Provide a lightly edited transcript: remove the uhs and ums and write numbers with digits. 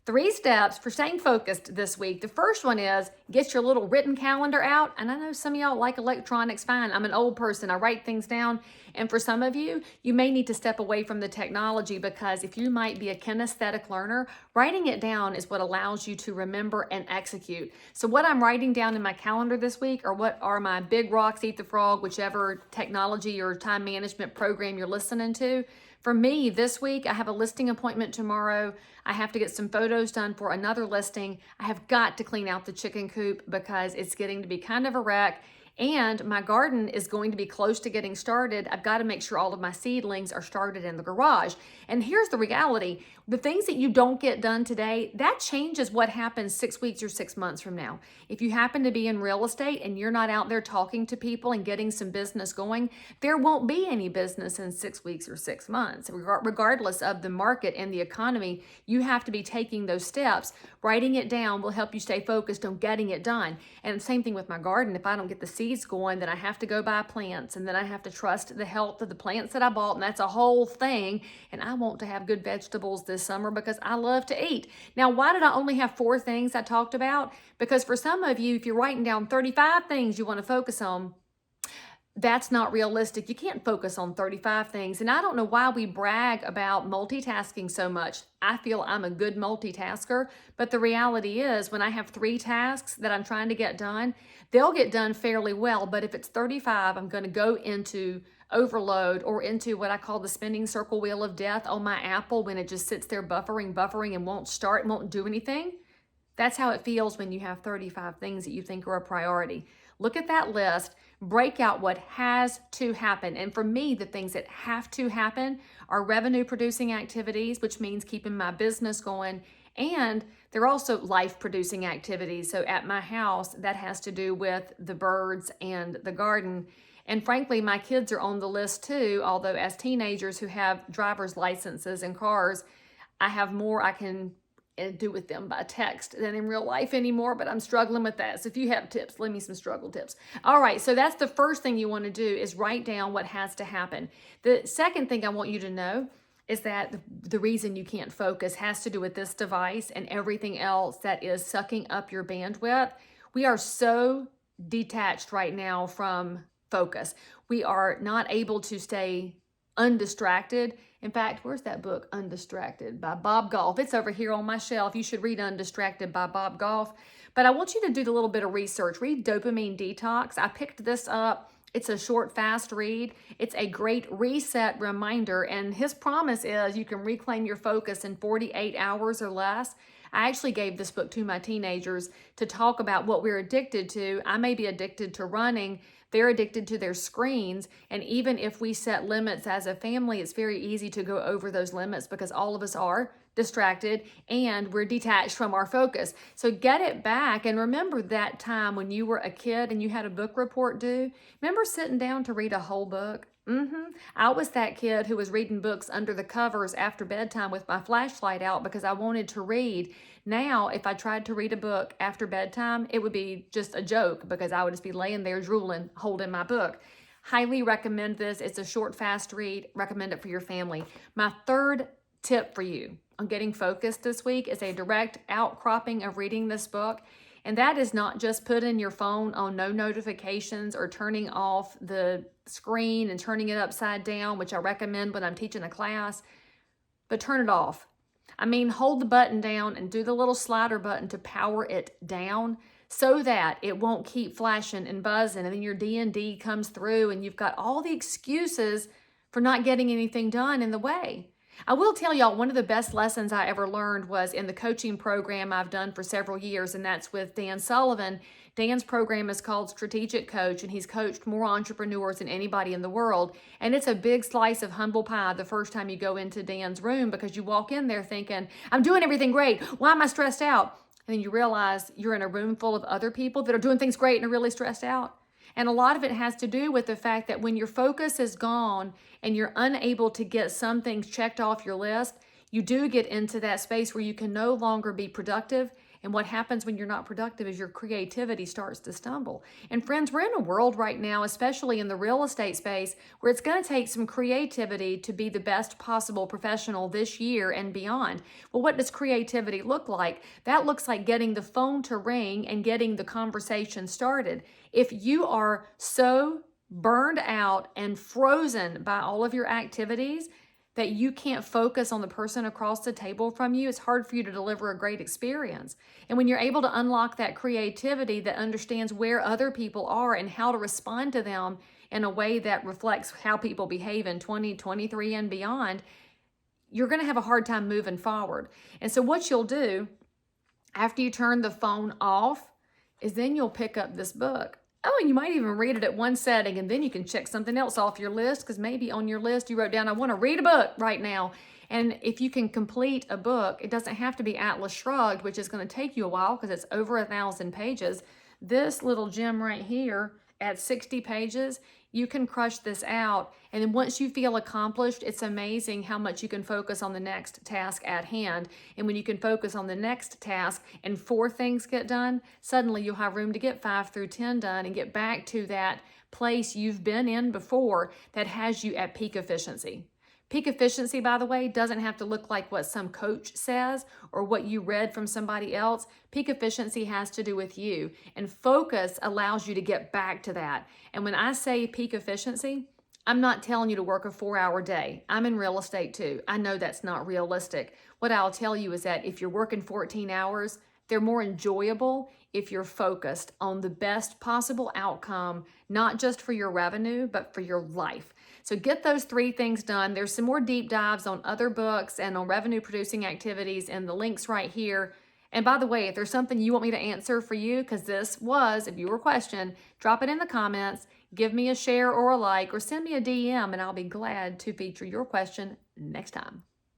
3 steps for staying focused this week. The first one is get your little written calendar out. And I know some of y'all like electronics, fine. I'm an old person. I write things down. And for some of you, you may need to step away from the technology because if you might be a kinesthetic learner, writing it down is what allows you to remember and execute. So what I'm writing down in my calendar this week are what are my big rocks, eat the frog, whichever technology or time management program you're listening to. For me, this week, I have a listing appointment tomorrow. I have to get some photos done for another listing. I have got to clean out the chicken coop because it's getting to be kind of a wreck. And my garden is going to be close to getting started. I've got to make sure all of my seedlings are started in the garage. And here's the reality. The things that you don't get done today, that changes what happens 6 weeks or 6 months from now. If you happen to be in real estate and you're not out there talking to people and getting some business going, there won't be any business in 6 weeks or 6 months. Regardless of the market and the economy, you have to be taking those steps. Writing it down will help you stay focused on getting it done. And same thing with my garden. If I don't get the seeds going, then I have to go buy plants, and then I have to trust the health of the plants that I bought, and that's a whole thing. And I want to have good vegetables this summer because I love to eat. Now, why did I only have 4 things I talked about? Because for some of you, if you're writing down 35 things you want to focus on, that's not realistic. You can't focus on 35 things. And I don't know why we brag about multitasking so much. I feel I'm a good multitasker, but the reality is when I have 3 tasks that I'm trying to get done, they'll get done fairly well. But if it's 35, I'm going to go into overload or into what I call the spinning circle wheel of death on my Apple when it just sits there buffering and won't start, won't do anything. That's how it feels when you have 35 things that you think are a priority. Look at that list, break out what has to happen. And for me, the things that have to happen are revenue producing activities, which means keeping my business going. And they're also life producing activities. So at my house, that has to do with the birds and the garden. And frankly, my kids are on the list too, although as teenagers who have driver's licenses and cars, I have more I can do with them by text than in real life anymore, but I'm struggling with that. So if you have tips, leave me some struggle tips. All right, so that's the first thing you want to do is write down what has to happen. The second thing I want you to know is that the reason you can't focus has to do with this device and everything else that is sucking up your bandwidth. We are so detached right now from focus. We are not able to stay undistracted. In fact, where's that book, Undistracted by Bob Goff? It's over here on my shelf. You should read Undistracted by Bob Goff. But I want you to do a little bit of research. Read Dopamine Detox. I picked this up. It's a short, fast read. It's a great reset reminder. And his promise is you can reclaim your focus in 48 hours or less. I actually gave this book to my teenagers to talk about what we're addicted to. I may be addicted to running. They're addicted to their screens. And even if we set limits as a family, it's very easy to go over those limits because all of us are distracted and we're detached from our focus. So get it back and remember that time when you were a kid and you had a book report due. Remember sitting down to read a whole book? I was that kid who was reading books under the covers after bedtime with my flashlight out because I wanted to read. Now, if I tried to read a book after bedtime, it would be just a joke because I would just be laying there drooling, holding my book. Highly recommend this. It's a short, fast read. Recommend it for your family. My third tip for you on getting focused this week is a direct outcropping of reading this book. And that is not just putting your phone on no notifications or turning off the screen and turning it upside down, which I recommend when I'm teaching a class, but turn it off. I mean, hold the button down and do the little slider button to power it down so that it won't keep flashing and buzzing. And then your D&D comes through and you've got all the excuses for not getting anything done in the way. I will tell y'all one of the best lessons I ever learned was in the coaching program I've done for several years, and that's with Dan Sullivan. Dan's program is called Strategic Coach, and he's coached more entrepreneurs than anybody in the world. And it's a big slice of humble pie the first time you go into Dan's room because you walk in there thinking, I'm doing everything great. Why am I stressed out? And then you realize you're in a room full of other people that are doing things great and are really stressed out. And a lot of it has to do with the fact that when your focus is gone and you're unable to get some things checked off your list, you do get into that space where you can no longer be productive And what happens when you're not productive is your creativity starts to stumble. And friends, we're in a world right now, especially in the real estate space, where it's going to take some creativity to be the best possible professional this year and beyond. Well, what does creativity look like? That looks like getting the phone to ring and getting the conversation started. If you are so burned out and frozen by all of your activities that you can't focus on the person across the table from you, it's hard for you to deliver a great experience. And when you're able to unlock that creativity that understands where other people are and how to respond to them in a way that reflects how people behave in 2023 and beyond, you're going to have a hard time moving forward. And so what you'll do after you turn the phone off is then you'll pick up this book. Oh, and you might even read it at one setting, and then you can check something else off your list, because maybe on your list you wrote down, I want to read a book right now. And if you can complete a book, it doesn't have to be Atlas Shrugged, which is going to take you a while because it's over 1,000 pages. This little gem right here at 60 pages, you can crush this out. And then once you feel accomplished, it's amazing how much you can focus on the next task at hand. And when you can focus on the next task and 4 things get done, suddenly you'll have room to get 5 through 10 done and get back to that place you've been in before that has you at peak efficiency. Peak efficiency, by the way, doesn't have to look like what some coach says or what you read from somebody else. Peak efficiency has to do with you, and focus allows you to get back to that. And when I say peak efficiency, I'm not telling you to work a 4-hour day. I'm in real estate too. I know that's not realistic. What I'll tell you is that if you're working 14 hours, they're more enjoyable if you're focused on the best possible outcome, not just for your revenue, but for your life. So get those 3 things done. There's some more deep dives on other books and on revenue producing activities, and the links right here. And by the way, if there's something you want me to answer for you, because this was a viewer question, drop it in the comments, give me a share or a like, or send me a DM, and I'll be glad to feature your question next time.